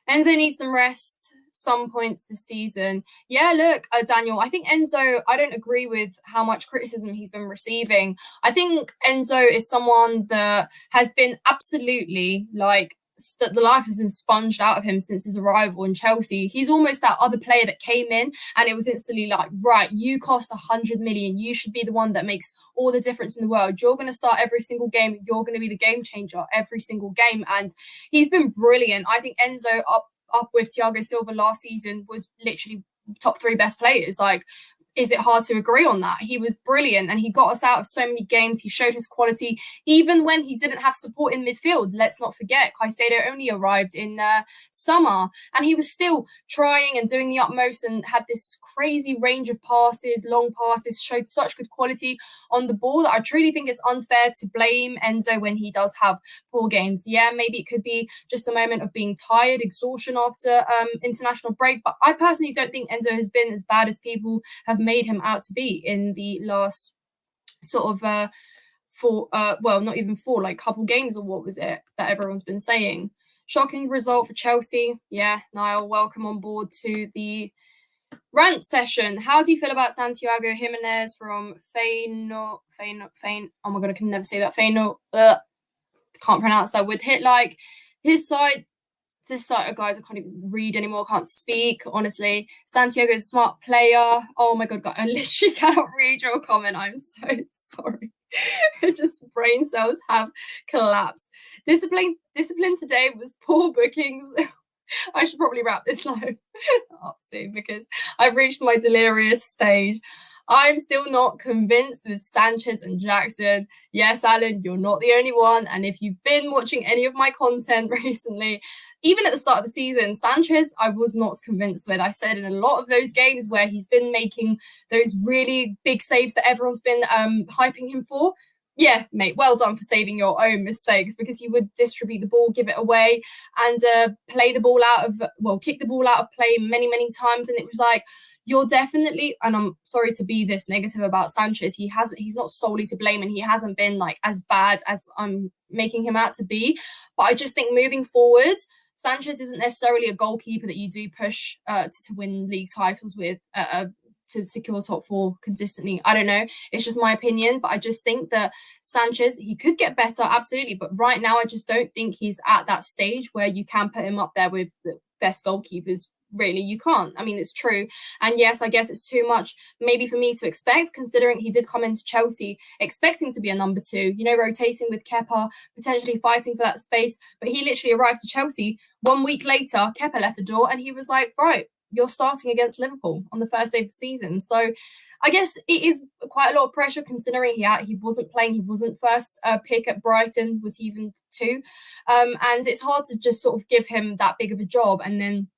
Enzo needs some rest some points this season. Yeah, look, Daniel, I think Enzo, I don't agree with how much criticism he's been receiving. I think Enzo is someone that has been absolutely like, that the life has been sponged out of him since his arrival in Chelsea. He's almost that other player that came in and it was instantly like, right, you cost 100 million. You should be the one that makes all the difference in the world. You're going to start every single game. You're going to be the game changer every single game. And he's been brilliant. I think Enzo up with Thiago Silva last season was literally top 3 best players. Like, is it hard to agree on that? He was brilliant and he got us out of so many games. He showed his quality even when he didn't have support in midfield. Let's not forget, Caicedo only arrived in summer and he was still trying and doing the utmost and had this crazy range of passes, long passes, showed such good quality on the ball that I truly think it's unfair to blame Enzo when he does have poor games. Yeah, maybe it could be just a moment of being tired, exhaustion after international break, but I personally don't think Enzo has been as bad as people have made him out to be in the last sort of not even 4, like couple games, or what was it that everyone's been saying. Shocking result for Chelsea. Yeah, Niall, welcome on board to the rant session. How do you feel about Santiago Jimenez from Feyenoord? Oh my God, I can never say that. Feyenoord. Can't pronounce that. Would hit like his side. This side, guys, I can't even read anymore. I can't speak, honestly. Santiago is a smart player. Oh my God, I literally cannot read your comment. I'm so sorry. Just brain cells have collapsed. Discipline today was poor bookings. I should probably wrap this live up soon because I've reached my delirious stage. I'm still not convinced with Sanchez and Jackson. Yes, Alan, you're not the only one. And if you've been watching any of my content recently, even at the start of the season, Sanchez, I was not convinced with. I said in a lot of those games where he's been making those really big saves that everyone's been hyping him for, yeah, mate, well done for saving your own mistakes, because he would distribute the ball, give it away, and kick the ball out of play many, many times. And it was like, you're definitely, and I'm sorry to be this negative about Sanchez, he's not solely to blame and he hasn't been like as bad as I'm making him out to be. But I just think moving forward, Sanchez isn't necessarily a goalkeeper that you do push to win league titles with, to secure top 4 consistently. I don't know. It's just my opinion, but I just think that Sanchez, he could get better, absolutely. But right now, I just don't think he's at that stage where you can put him up there with the best goalkeepers. Really, you can't. I mean, it's true. And yes, I guess it's too much maybe for me to expect, considering he did come into Chelsea expecting to be a number 2, rotating with Kepa, potentially fighting for that space. But he literally arrived to Chelsea 1 week later. Kepa left the door and he was like, right, you're starting against Liverpool on the first day of the season. So I guess it is quite a lot of pressure, considering he wasn't playing. He wasn't first pick at Brighton. Was he even 2? And it's hard to just sort of give him that big of a job and then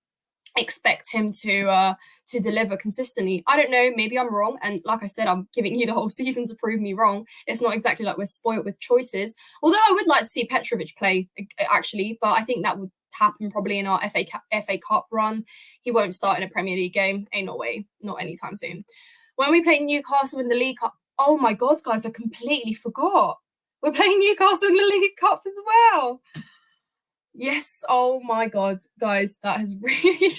expect him to deliver consistently. I don't know, maybe I'm wrong, and like I said, I'm giving you the whole season to prove me wrong. It's not exactly like we're spoilt with choices, although I would like to see Petrovic play actually, but I think that would happen probably in our FA Cup run. He won't start in a Premier League game, ain't no way, not anytime soon. When we play Newcastle in the League Cup, oh my God, guys, I completely forgot, we're playing Newcastle in the League Cup as well. Yes, oh my God, guys, that has really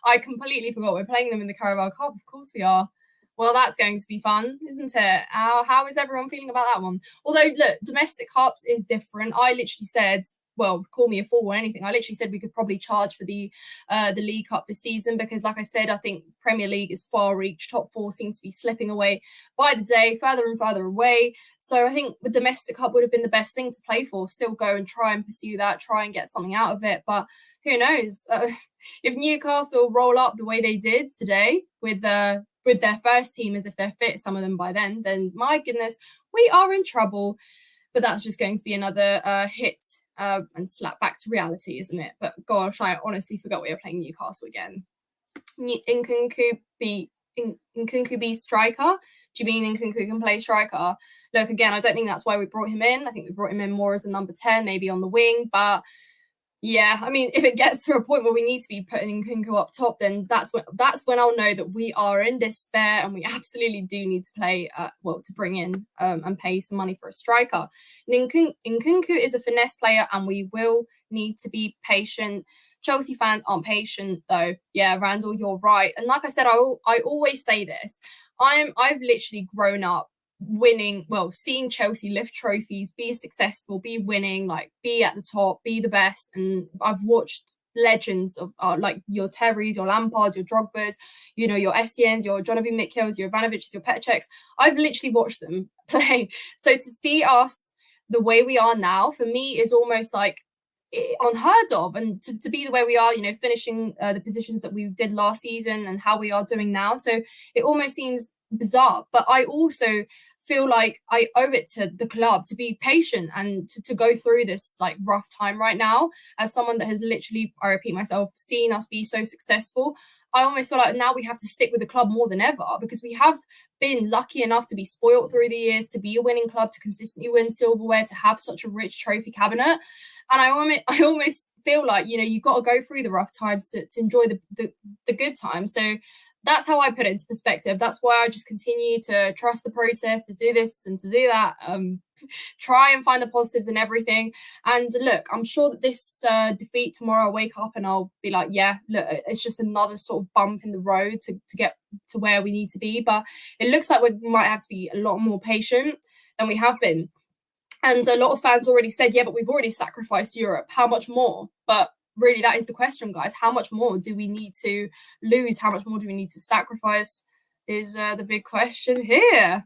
I completely forgot we're playing them in the Carabao Cup. Of course we are. Well, that's going to be fun, isn't it? How is everyone feeling about that one? Although, look, domestic cups is different. I literally said, well, call me a fool or anything, I literally said we could probably charge for the League Cup this season, because like I said, I think Premier League is far reach. Top 4 seems to be slipping away by the day, further and further away. So I think the domestic cup would have been the best thing to play for. Still go and try and pursue that, try and get something out of it. But who knows? If Newcastle roll up the way they did today with their first team, as if they're fit, some of them by then my goodness, we are in trouble. But that's just going to be another hit and slap back to reality, isn't it? But gosh, I honestly forgot we were playing Newcastle again. Nkunku be striker. Do you mean Nkunku can play striker? Look, again, I don't think that's why we brought him in. I think we brought him in more as a number 10, maybe on the wing. But yeah, I mean, if it gets to a point where we need to be putting Nkunku up top, then that's when I'll know that we are in despair and we absolutely do need to play, to bring in and pay some money for a striker. Nkunku is a finesse player and we will need to be patient. Chelsea fans aren't patient though. Yeah, Randall, you're right. And like I said, I always say this. I've literally grown up seeing Chelsea lift trophies, be successful, be winning, like be at the top, be the best. And I've watched legends of like your Terrys, your Lampards, your Drogbas, your Essiens, your Jonathan Mikkels, your Ivanovics, your Petcheks. I've literally watched them play. So to see us the way we are now, for me, is almost like unheard of. And to be the way we are, finishing the positions that we did last season and how we are doing now. So it almost seems bizarre, but I also feel like I owe it to the club to be patient and to go through this like rough time right now. As someone that has literally, I repeat myself, seen us be so successful, I almost feel like now we have to stick with the club more than ever, because we have been lucky enough to be spoilt through the years, to be a winning club, to consistently win silverware, to have such a rich trophy cabinet. And I almost feel like, you've got to go through the rough times to enjoy the good times. So that's how I put it into perspective. That's why I just continue to trust the process, to do this and to do that. Try and find the positives in everything. And look, I'm sure that this defeat tomorrow, I'll wake up and I'll be like, yeah, look, it's just another sort of bump in the road to get to where we need to be. But it looks like we might have to be a lot more patient than we have been. And a lot of fans already said, yeah, but we've already sacrificed Europe. How much more? But really, that is the question, guys. How much more do we need to lose? How much more do we need to sacrifice is the big question here.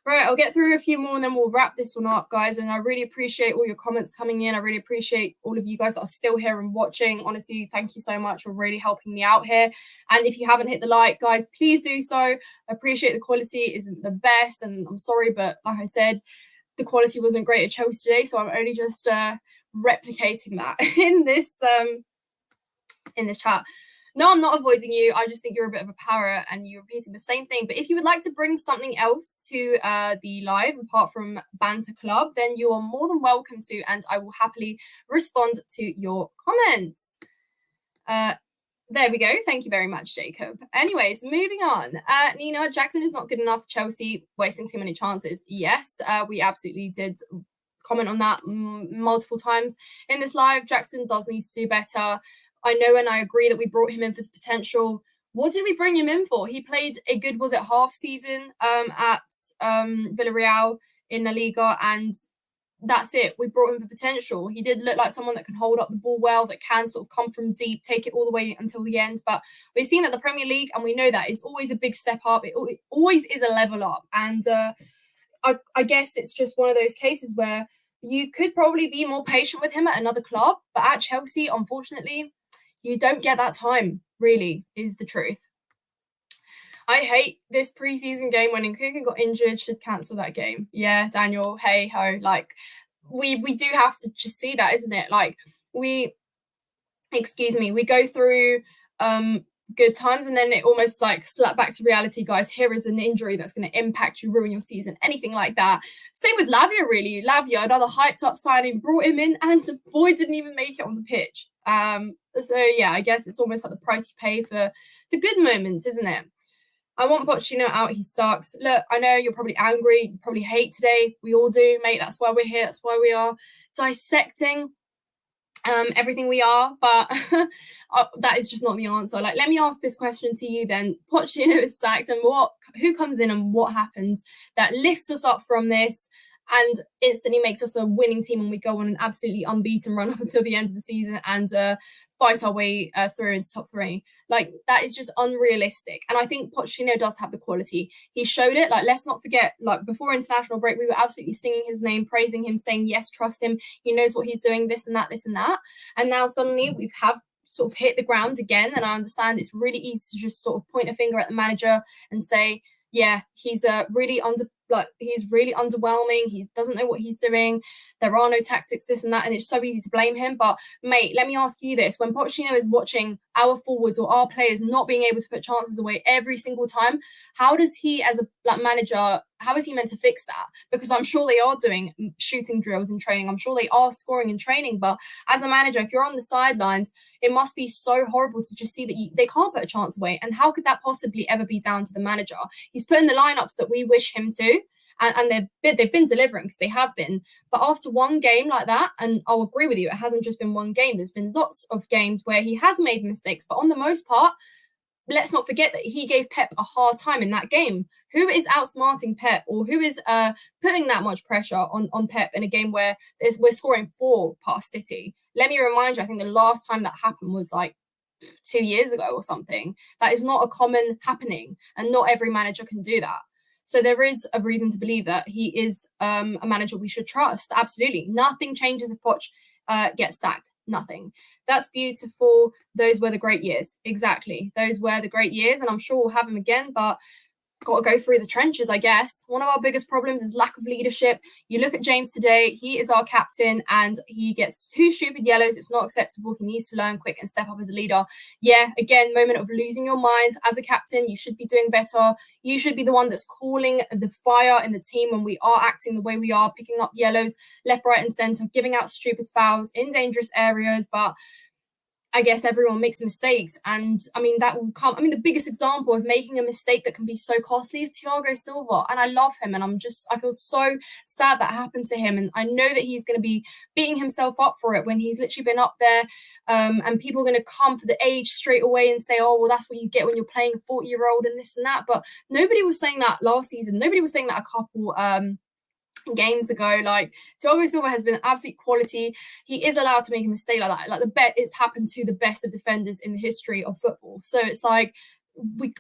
Right, I'll get through a few more and then we'll wrap this one up, guys. And I really appreciate all your comments coming in. I really appreciate all of you guys that are still here and watching. Honestly, thank you so much. You're really helping me out here. And if you haven't hit the like, guys, please do so. I appreciate the quality isn't the best. And I'm sorry, but like I said, the quality wasn't great at Chelsea today. So I'm only just replicating that in this chat. No, I'm not avoiding you. I just think you're a bit of a parrot and you're repeating the same thing. But if you would like to bring something else to the live apart from Banter Club, then you are more than welcome to, and I will happily respond to your comments. There we go. Thank you very much, Jacob. Anyways, moving on. Nina, Jackson is not good enough for Chelsea, wasting too many chances. Yes, we absolutely did comment on that multiple times in this live. Jackson does need to do better. I know and I agree that we brought him in for potential. What did we bring him in for? He played a good, was it half season at Villarreal in La Liga, and that's it. We brought him for potential. He did look like someone that can hold up the ball well, that can sort of come from deep, take it all the way until the end. But we've seen that the Premier League, and we know that it's always a big step up. It always is a level up. And I guess it's just one of those cases where you could probably be more patient with him at another club. But at Chelsea, unfortunately, you don't get that time, really, is the truth. I hate this preseason game. When Nkunku got injured, should cancel that game. Yeah, Daniel, hey ho. Like, we do have to just see that, isn't it? Like, we go through good times and then it almost like slap back to reality, guys. Here is an injury that's going to impact you, ruin your season, anything like that. Same with Lavia, really. Lavia, another hyped up signing, brought him in and the boy didn't even make it on the pitch. So yeah, I guess it's almost like the price you pay for the good moments, isn't it? I want Pochettino out. He sucks. Look, I know you're probably angry. You probably hate today. We all do, mate. That's why we're here. That's why we are dissecting everything we are. But that is just not the answer. Like, let me ask this question to you then. Pochettino is sacked, and who comes in and what happens that lifts us up from this and instantly makes us a winning team, and we go on an absolutely unbeaten run until the end of the season and fight our way through into top 3. Like, that is just unrealistic. And I think Pochettino does have the quality. He showed it. Like, let's not forget, like, before international break, we were absolutely singing his name, praising him, saying, yes, trust him. He knows what he's doing, this and that, this and that. And now suddenly we have sort of hit the ground again. And I understand it's really easy to just sort of point a finger at the manager and say, yeah, he's really like he's really underwhelming. He doesn't know what he's doing. There are no tactics, this and that, and it's so easy to blame him. But mate, let me ask you this: when Pochettino is watching our forwards or our players not being able to put chances away every single time, how does he, as a manager, how is he meant to fix that? Because I'm sure they are doing shooting drills in training. I'm sure they are scoring in training. But as a manager, if you're on the sidelines, it must be so horrible to just see that they can't put a chance away. And how could that possibly ever be down to the manager? He's put in the lineups that we wish him to. And they've been delivering, because they have been. But after one game like that, and I'll agree with you, it hasn't just been one game. There's been lots of games where he has made mistakes. But on the most part, let's not forget that he gave Pep a hard time in that game. Who is outsmarting Pep, or who is putting that much pressure on Pep in a game where we're scoring 4 past City? Let me remind you, I think the last time that happened was like 2 years ago or something. That is not a common happening, and not every manager can do that. So there is a reason to believe that he is a manager we should trust. Absolutely. Nothing changes if Poch gets sacked. Nothing. That's beautiful. Those were the great years. Exactly. Those were the great years. And I'm sure we'll have him again, but got to go through the trenches, I guess. One of our biggest problems is lack of leadership. You look at James today, he is our captain and he gets 2 stupid yellows. It's not acceptable. He needs to learn quick and step up as a leader. Yeah, again, moment of losing your mind. As a captain, you should be doing better. You should be the one that's calling the fire in the team when we are acting the way we are, picking up yellows left, right and centre, giving out stupid fouls in dangerous areas. But I guess everyone makes mistakes. And I mean, that will come. I mean, the biggest example of making a mistake that can be so costly is Thiago Silva. And I love him. And I feel so sad that happened to him. And I know that he's going to be beating himself up for it when he's literally been up there. And people are going to come for the age straight away and say, oh, well, that's what you get when you're playing a 40-year-old and this and that. But nobody was saying that last season. Nobody was saying that a couple games ago. Like, Thiago Silva has been absolute quality. He is allowed to make a mistake like that. Like, it's happened to the best of defenders in the history of football. So it's like,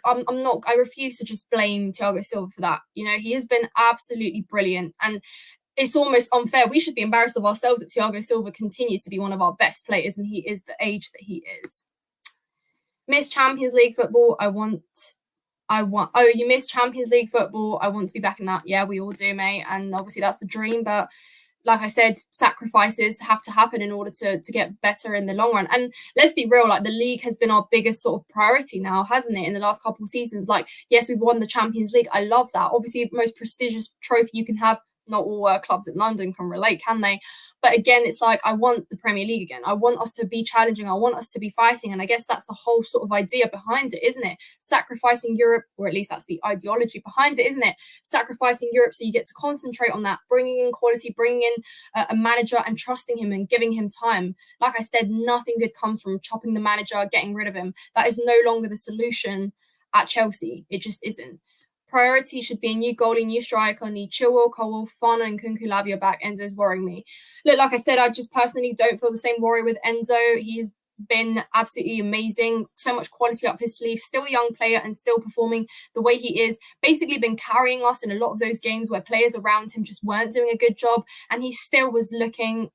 I refuse to just blame Thiago Silva for that. You know, he has been absolutely brilliant, and it's almost unfair. We should be embarrassed of ourselves that Thiago Silva continues to be one of our best players, and he is the age that he is. Miss Champions League football. Oh, you missed Champions League football. I want to be back in that. Yeah, we all do, mate. And obviously that's the dream. But like I said, sacrifices have to happen in order to get better in the long run. And let's be real, like, the league has been our biggest sort of priority now, hasn't it, in the last couple of seasons? Like, yes, we've won the Champions League. I love that. Obviously, the most prestigious trophy you can have. Not all clubs in London can relate, can they? But again, it's like, I want the Premier League again. I want us to be challenging. I want us to be fighting. And I guess that's the whole sort of idea behind it, isn't it? Sacrificing Europe, or at least that's the ideology behind it, isn't it? Sacrificing Europe so you get to concentrate on that, bringing in quality, bringing in a manager and trusting him and giving him time. Like I said, nothing good comes from chopping the manager, getting rid of him. That is no longer the solution at Chelsea. It just isn't. Priority should be a new goalie, new striker. Need Chilwell, Cole, Fana and Kunku Lavia back. Enzo's worrying me. Look, like I said, I just personally don't feel the same worry with Enzo. He's been absolutely amazing. So much quality up his sleeve. Still a young player and still performing the way he is. Basically been carrying us in a lot of those games where players around him just weren't doing a good job. And he still was looking,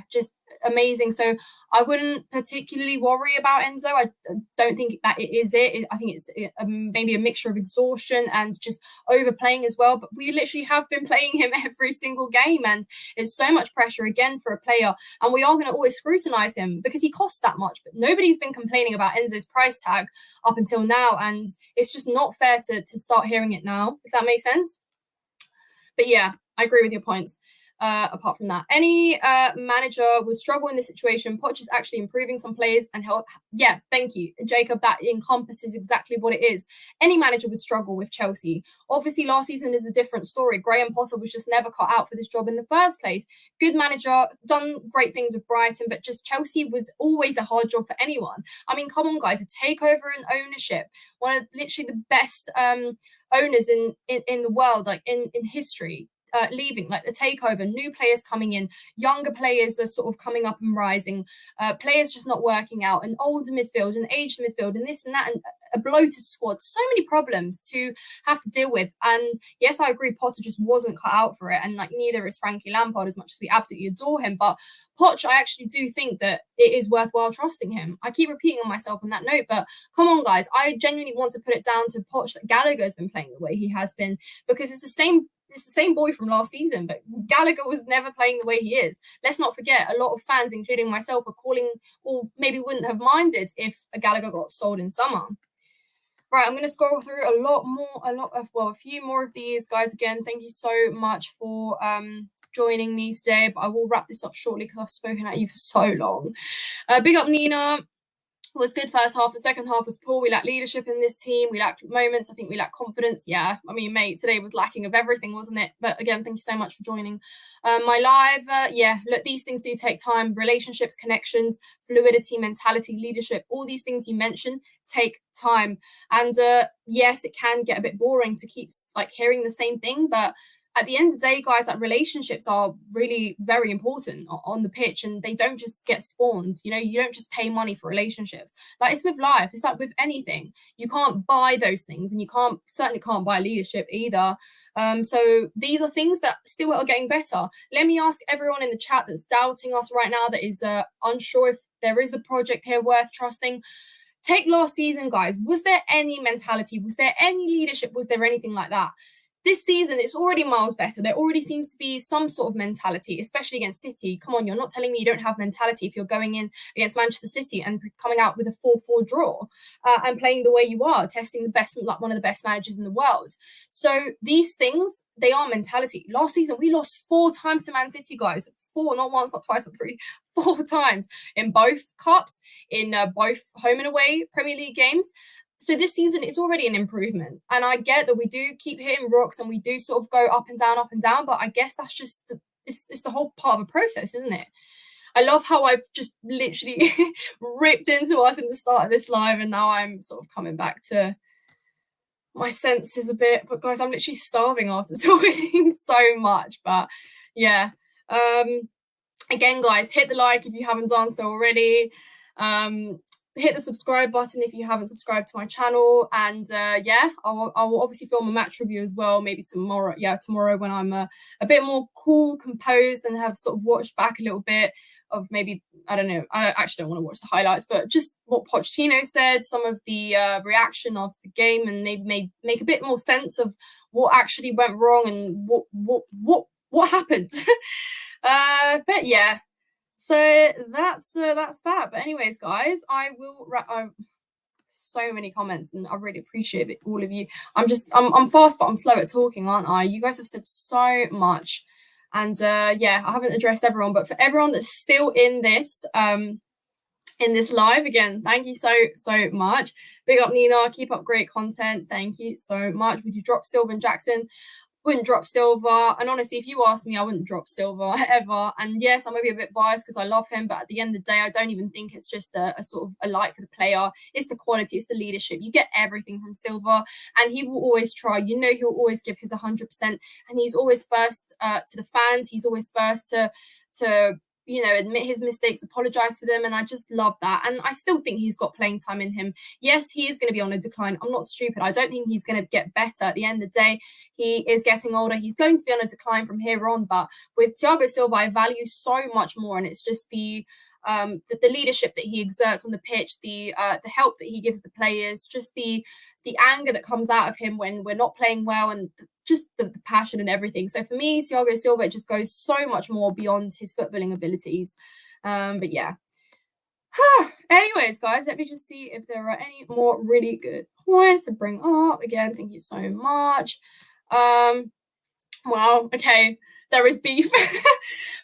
just amazing. So I wouldn't particularly worry about Enzo. I don't think that it is it. I think it's maybe a mixture of exhaustion and just overplaying as well. But we literally have been playing him every single game, and it's so much pressure again for a player. And we are going to always scrutinise him because he costs that much. But nobody's been complaining about Enzo's price tag up until now, and it's just not fair to start hearing it now, if that makes sense. But yeah, I agree with your points. Apart from that, any manager would struggle in this situation. Poch is actually improving some players and help. Yeah, thank you, Jacob. That encompasses exactly what it is. Any manager would struggle with Chelsea. Obviously, last season is a different story. Graham Potter was just never cut out for this job in the first place. Good manager, done great things with Brighton, but just Chelsea was always a hard job for anyone. I mean, come on, guys, a takeover and ownership. One of literally the best owners in the world, like in history. Leaving, like the takeover, new players coming in, younger players are sort of coming up and rising, players just not working out, an older midfield, an aged midfield, and this and that, and a bloated squad. So many problems to have to deal with. And yes, I agree, Potter just wasn't cut out for it, and like neither is Frankie Lampard, as much as we absolutely adore him. But Poch, I actually do think that it is worthwhile trusting him. I keep repeating on myself on that note, but come on, guys. I genuinely want to put it down to Poch that Gallagher's been playing the way he has been, because it's the same boy from last season, but Gallagher was never playing the way he is. Let's not forget, a lot of fans, including myself, are calling, or maybe wouldn't have minded if a Gallagher got sold in summer. Right, I'm going to scroll through a few more of these, guys. Again, thank you so much for joining me today, but I will wrap this up shortly because I've spoken at you for so long. Big up Nina. Was good first half. The second half was poor. We lacked leadership in this team. We lacked moments. I think we lacked confidence. Yeah, I mean, mate, today was lacking of everything, wasn't it? But again, thank you so much for joining my live. Yeah, look, these things do take time. Relationships, connections, fluidity, mentality, leadership, all these things you mentioned take time. And yes, it can get a bit boring to keep like hearing the same thing, but at the end of the day, guys, like relationships are really very important on the pitch, and they don't just get spawned. You know, you don't just pay money for relationships. Like, it's with life. It's like with anything. You can't buy those things, and you certainly can't buy leadership either. So these are things that still are getting better. Let me ask everyone in the chat that's doubting us right now, that is unsure if there is a project here worth trusting. Take last season, guys. Was there any mentality? Was there any leadership? Was there anything like that? This season, it's already miles better. There already seems to be some sort of mentality, especially against City. Come on, you're not telling me you don't have mentality if you're going in against Manchester City and coming out with a 4-4 draw and playing the way you are, testing the best, like one of the best managers in the world. So these things, they are mentality. Last season, we lost 4 times to Man City, guys. 4, not once, not twice, not 3, 4 times in both cups, in both home and away Premier League games. So this season, it's already an improvement. And I get that we do keep hitting rocks and we do sort of go up and down. But I guess that's just it's the whole part of the process, isn't it? I love how I've just literally ripped into us in the start of this live, and now I'm sort of coming back to my senses a bit. But guys, I'm literally starving after talking so much. But yeah. Again, guys, hit the like if you haven't done so already. Hit the subscribe button if you haven't subscribed to my channel, and yeah, I will obviously film a match review as well, maybe tomorrow. Yeah, tomorrow, when I'm a bit more cool, composed, and have sort of watched back a little bit of, maybe, I don't know, I actually don't want to watch the highlights, but just what Pochettino said, some of the reaction after the game, and maybe make a bit more sense of what actually went wrong and what happened. But yeah. So that's that. But anyways, guys, I will so many comments, and I really appreciate it, all of you. I'm fast, but I'm slow at talking, aren't I? You guys have said so much, and yeah, I haven't addressed everyone, but for everyone that's still in this live, again, thank you so much. Big up Nina, keep up great content. Thank you so much. Would you drop Silva and Jackson? Wouldn't drop Silva, and honestly, if you ask me, I wouldn't drop Silva ever. And yes, I may be a bit biased because I love him, but at the end of the day, I don't even think it's just a sort of a like for the player. It's the quality, it's the leadership. You get everything from Silva, and he will always try. You know, he'll always give his 100%, and he's always first to the fans. He's always first to you know, admit his mistakes, apologize for them, and I just love that. And I still think he's got playing time in him. Yes, he is going to be on a decline. I'm not stupid. I don't think he's going to get better. At the end of the day, he is getting older. He's going to be on a decline from here on. But with Thiago Silva, I value so much more, and it's just the leadership that he exerts on the pitch, the help that he gives the players, just the anger that comes out of him when we're not playing well, and just the passion and everything. So for me, Thiago Silva just goes so much more beyond his footballing abilities. But yeah. Anyways, guys, let me just see if there are any more really good points to bring up. Again, thank you so much. Wow, okay, there is beef.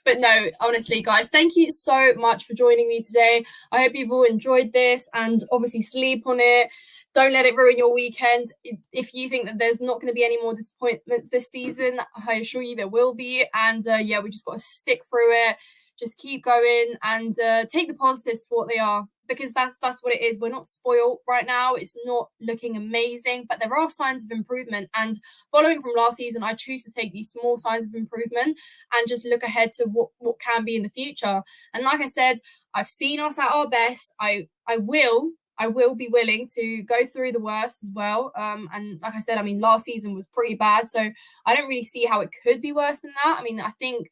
But no, honestly, guys, thank you so much for joining me today. I hope you've all enjoyed this, and obviously sleep on it. Don't let it ruin your weekend. If you think that there's not going to be any more disappointments this season, I assure you there will be. And yeah, we just got to stick through it. Just keep going and take the positives for what they are, because that's what it is. We're not spoiled right now. It's not looking amazing, but there are signs of improvement. And following from last season, I choose to take these small signs of improvement and just look ahead to what can be in the future. And like I said, I've seen us at our best. I will be willing to go through the worst as well. And like I said, I mean, last season was pretty bad, so I don't really see how it could be worse than that. I mean, I think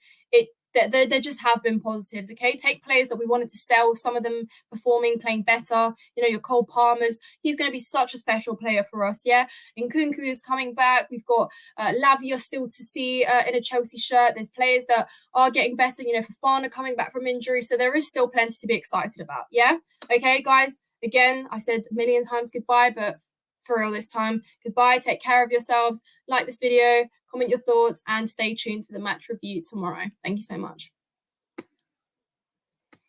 there just have been positives. Okay, take players that we wanted to sell, some of them performing, playing better. You know, your Cole Palmers, he's going to be such a special player for us. Yeah, and Nkunku is coming back. We've got Lavia still to see in a Chelsea shirt. There's players that are getting better. You know, Fofana coming back from injury, so there is still plenty to be excited about. Yeah, okay, guys. Again, I said a million times goodbye, but for real this time, goodbye. Take care of yourselves. Like this video, comment your thoughts, and stay tuned for the match review tomorrow. Thank you so much.